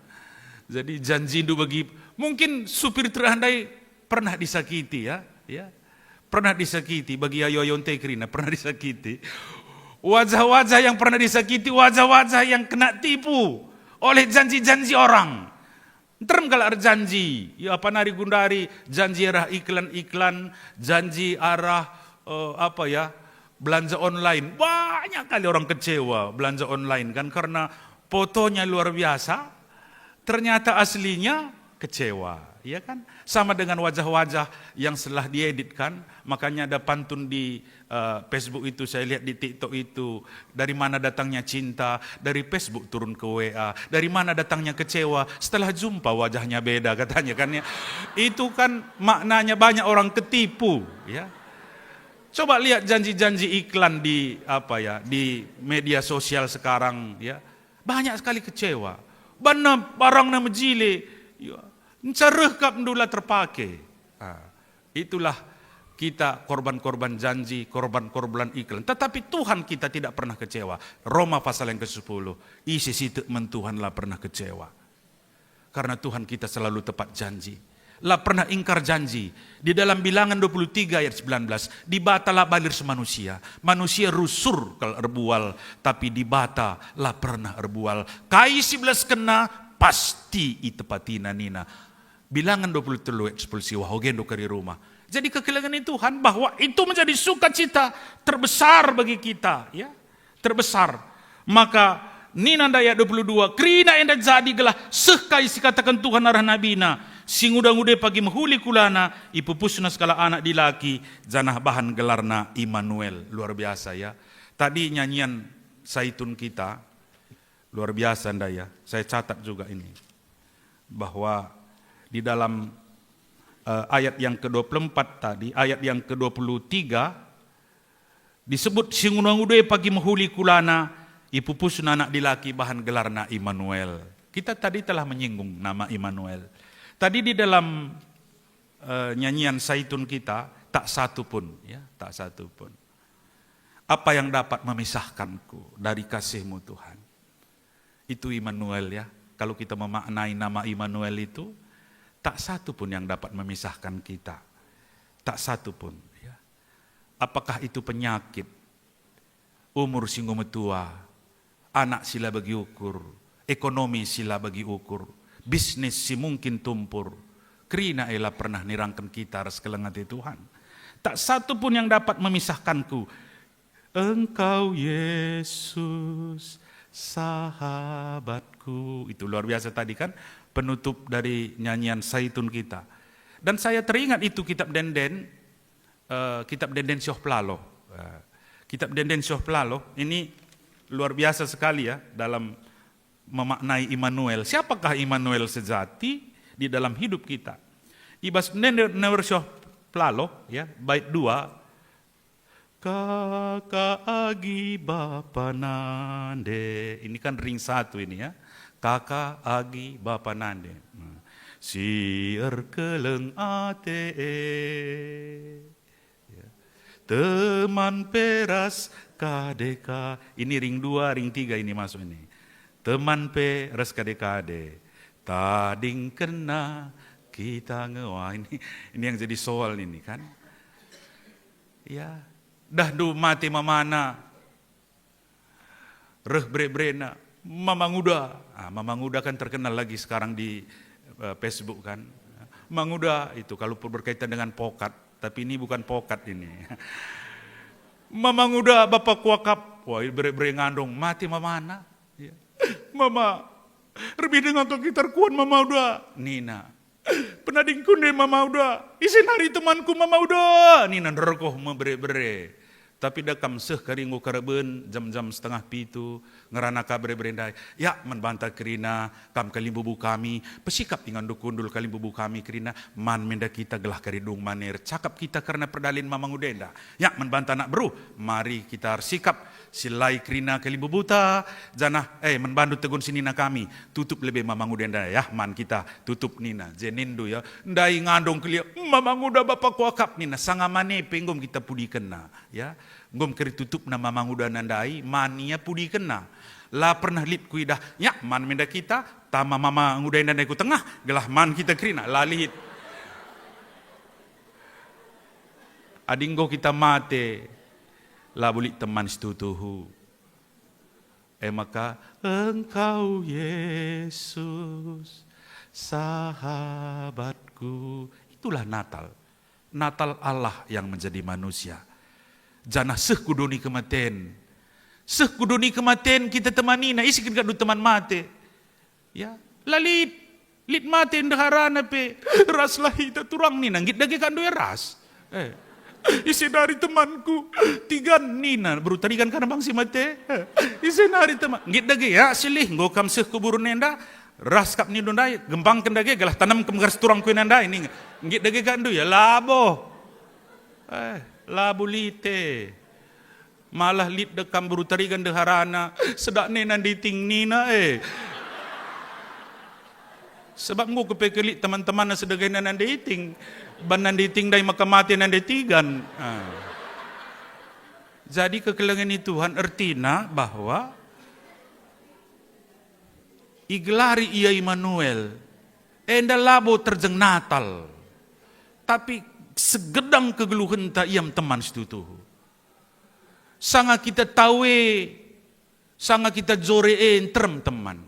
jadi janjindu bagi mungkin supir terhandai pernah disakiti ya pernah disakiti bagi ayoyon tekrina pernah disakiti wajah-wajah yang pernah disakiti wajah-wajah yang kena tipu oleh janji-janji orang terem kalau janji ya apa nari gundari janji arah iklan-iklan janji arah belanja online banyak kali orang kecewa belanja online kan karena fotonya luar biasa ternyata aslinya kecewa. Ya kan? Sama dengan wajah-wajah yang setelah dieditkan, makanya ada pantun di Facebook itu, saya lihat di TikTok itu, dari mana datangnya cinta, dari Facebook turun ke WA, dari mana datangnya kecewa, setelah jumpa wajahnya beda katanya kan ya. Itu kan maknanya banyak orang ketipu, ya. Coba lihat janji-janji iklan di di media sosial sekarang, ya. Banyak sekali kecewa. Barang nama jile, ya. Ncareh kap ndula terpakai. Itulah kita korban-korban janji, korban-korban iklan. Tetapi Tuhan kita tidak pernah kecewa. Roma pasal yang ke-10. Isi situ Tuhanlah pernah kecewa. Karena Tuhan kita selalu tepat janji. Lah pernah ingkar janji. Di dalam Bilangan 23 ayat 19. Dibatalah balir semanusia. Manusia rusur kalau erbual. Tapi dibata lah pernah erbual. Kai 11 kena pasti itepatina nina. Bilangan 23 ayat 10 siwa hogendo kari rumah. Jadi kekilangan Tuhan bahwa itu menjadi sukacita terbesar bagi kita, ya. Terbesar. Maka Nina ayat 22, kerina enda jadi gelah sekai si katakan Tuhan arah nabina, sing udang-ude pagi mahuli kulana, ipupusna skala anak dilaki, janah bahan gelarna Immanuel. Luar biasa ya. Tadi nyanyian Saitun kita, luar biasa ndaya. Saya catat juga ini, bahwa di dalam ayat yang ke-24 tadi, ayat yang ke-23, disebut sing udang-ude pagi mahuli kulana, ipupusna anak dilaki bahan gelarna Immanuel. Kita tadi telah menyinggung nama Immanuel. Tadi di dalam nyanyian Saitun kita, tak satu pun, ya, tak satu pun. Apa yang dapat memisahkanku dari kasih-Mu Tuhan? Itu Immanuel ya. Kalau kita memaknai nama Immanuel itu, tak satu pun yang dapat memisahkan kita. Tak satu pun. Ya. Apakah itu penyakit, umur singgo metua, anak sila bagi ukur, ekonomi sila bagi ukur, bisnis si mungkin tumpur, kerina ela pernah nirangkan kita ras kelengati Tuhan. Tak satu pun yang dapat memisahkanku. Engkau Yesus, sahabatku. Itu luar biasa tadi kan, penutup dari nyanyian Saitun kita. Dan saya teringat itu kitab Denden Syah Plaloh. Kitab Denden Syah Plaloh ini luar biasa sekali ya dalam memaknai Immanuel. Siapakah Immanuel sejati di dalam hidup kita? Ibas Denden Syah Plaloh ya, bait 2. Kakak agi bapa nande. Ini kan ring 1 ini ya. Kakak agi bapa nande. Sier keleng ate. Teman peras kadeka. Ini ring 2, ring 3 ini masuk ini. Teman peras kadekade. Tading kena kita ngewah. Ini yang jadi soal ini kan. Ya, dah du mati mamana. Reh bre-brena. Mamanguda. Mamanguda kan terkenal lagi sekarang di Facebook kan. Manguda itu kalau berkaitan dengan pokat. Tapi ini bukan pokat ini. Mama udah bapak kuakap. Wah bere-bere ngandung. Mati mama anak. Ya. Mama. Lebih dengan gitar kuan mama udah. Nina. Penadingku deh mama udah. Isin hari temanku mama udah. Nina nerkoh membere-bere. Tapi dakam seh karingu kareben jam-jam 6:30 ngerana kabre berendai. Ya membantah kerina kam kalimbubu kami pesikap ingan dukundul kalimbubu kami kerina man menda kita gelah karidung maner cakap kita karena perdalin mamang udenda. Ya membantah nak bro mari kita sikap silai kerina kalimbubuta janah membantu tegun sinina kami tutup lebih mamang udenda ya man kita tutup nina jenindu ya ndai ngandung kelia mamang udah bapak kuakap nina sangamane penggom kita pudi kena ya. Ngom keri tutup na mamang udah nandai mania pudi kena. La pernah lip kuidah ya man menda kita tama mama ngudai nandai ku tengah gelah man kita kerina lalihit. Adinggo kita mate la bulik teman setutuhu. Maka engkau Yesus sahabatku. Itulah Natal. Natal Allah yang menjadi manusia. Janah seh kuduni kematian. Seh kuduni kematian kita temani na isi kita teman mate. Ya, lalit lit mate ndaharana pe ras lah kita turang ni nanggit dage kan doya ras. Isi dari temanku tiga nina baru tadi kan bang si mate. Isi dari teman ngit dage ya silih ngokam seh kubur nenda ras kap ni dondai gembang kendage galah tanam kemgaris turang ku nenda ini ngit dage kan doya labo. Labulite malah lit dekam buru tarigan deharana sedak nena diting nina sebab nggo kepekelit teman-teman na sedagai nan dating ban nan dating dai makamati nan datigan jadi kekelengan itu Tuhan ertina bahwa iglari ia Immanuel enda labo terjeng Natal tapi segedang kegeluhan tak iam teman setutu. Sanga kita tawe, sanga kita joreen terem teman.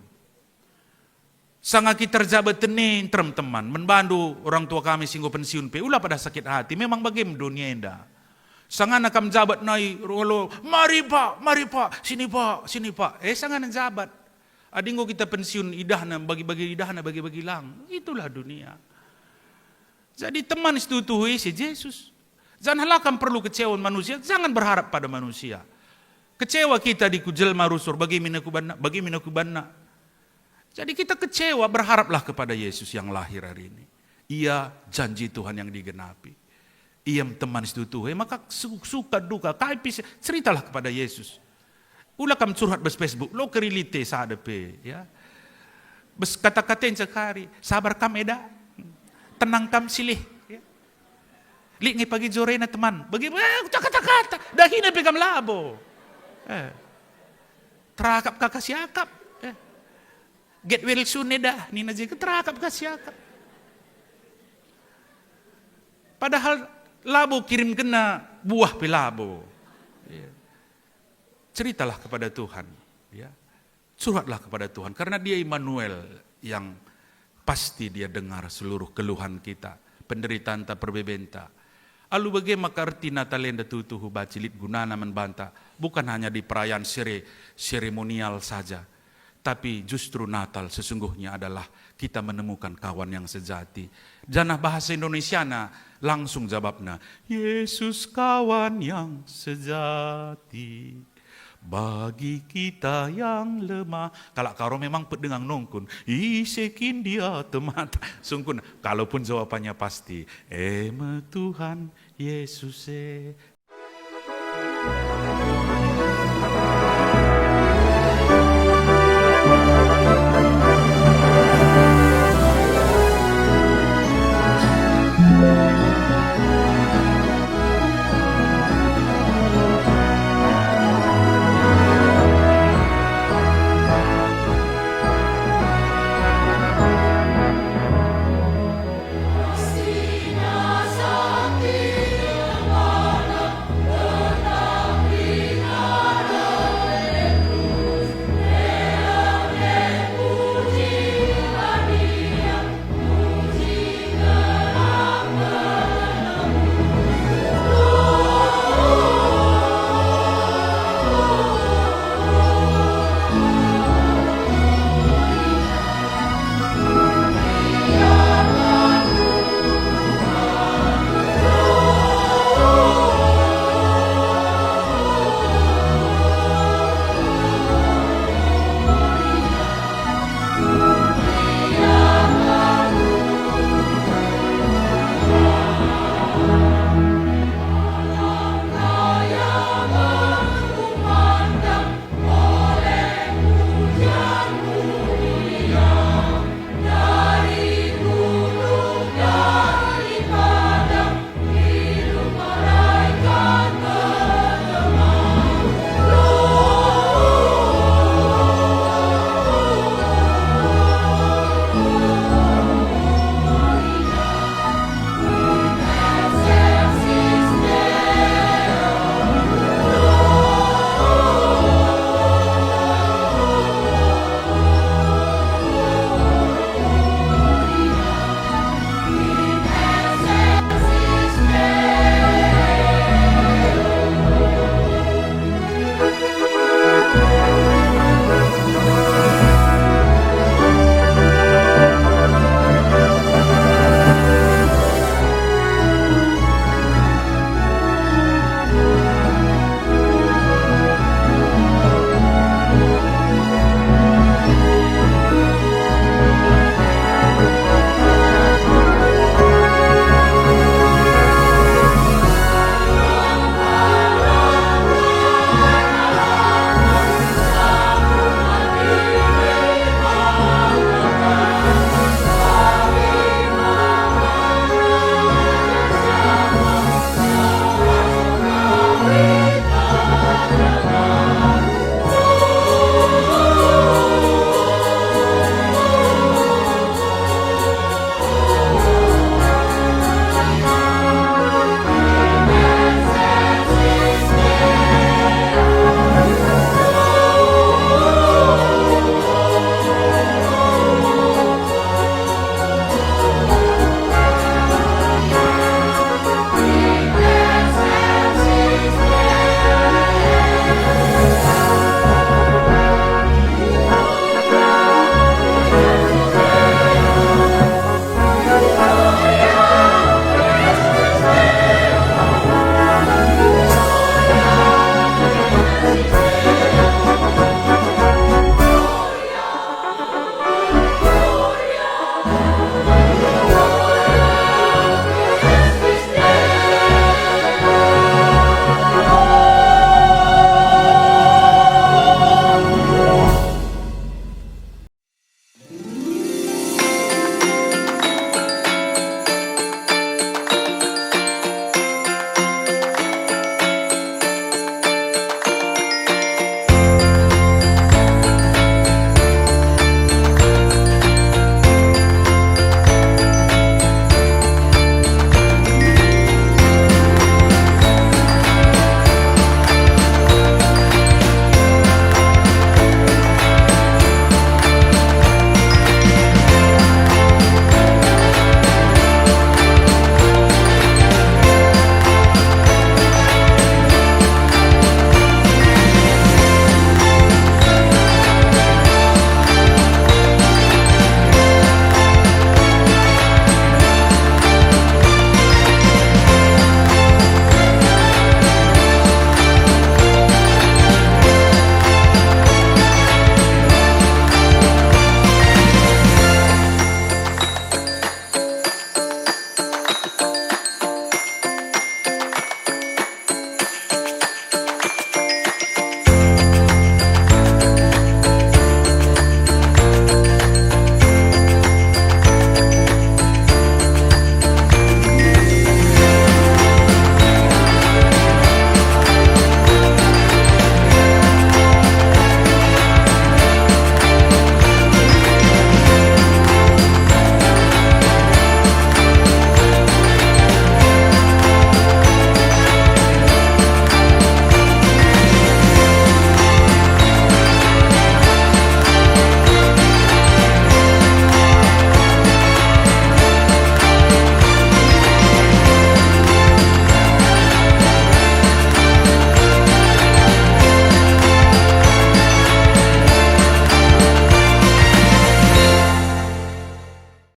Sanga kita jabat tenen terem teman. Membantu orang tua kami singgo pensiun pe ulah pada sakit hati. Memang bagaimana dunia enda. Sangana kam jabat nai rolo, mari pak, sini pak. Sangana jabat. Adingo kita pensiun idahna, bagi-bagi idahna, bagi-bagi lang. Itulah dunia. Jadi teman itu si Yesus. Jangan halakam perlu kecewa manusia, jangan berharap pada manusia. Kecewa kita di kujelma rusur, bagi minaku banna. Jadi kita kecewa, berharaplah kepada Yesus yang lahir hari ini. Ia janji Tuhan yang digenapi. Ia teman itu Tuhan, maka suka duka, ceritalah kepada Yesus. Ulah kam curhat bes Facebook, lo kerilite sadepe, ya. Bes kata-katain sekali, sabar kam eda, tenang kam silih. Ya. Li pagi jorena teman, bagi kata-kata, dah hina pegam labo. Terakap kakak siakap. Get well soon eda, nina jika terakap kasiakap. Padahal labo kirim kena buah pelabo. Ya. Ceritalah kepada Tuhan. Ya. Curhatlah kepada Tuhan. Karena dia Immanuel yang pasti dia dengar seluruh keluhan kita. Penderitaan tak perbebenta. Alu bagaimana arti Natalenda tutuhu bacilit gunana membantah. Bukan hanya di perayaan seremonial saja. Tapi justru Natal sesungguhnya adalah kita menemukan kawan yang sejati. Janah bahasa Indonesiana langsung jawabnya, Yesus kawan yang sejati bagi kita yang lemah. Kalau karo memang pedengang nongkun, isekin dia temat. Sungkun, kalaupun jawabannya pasti, Tuhan Yesus.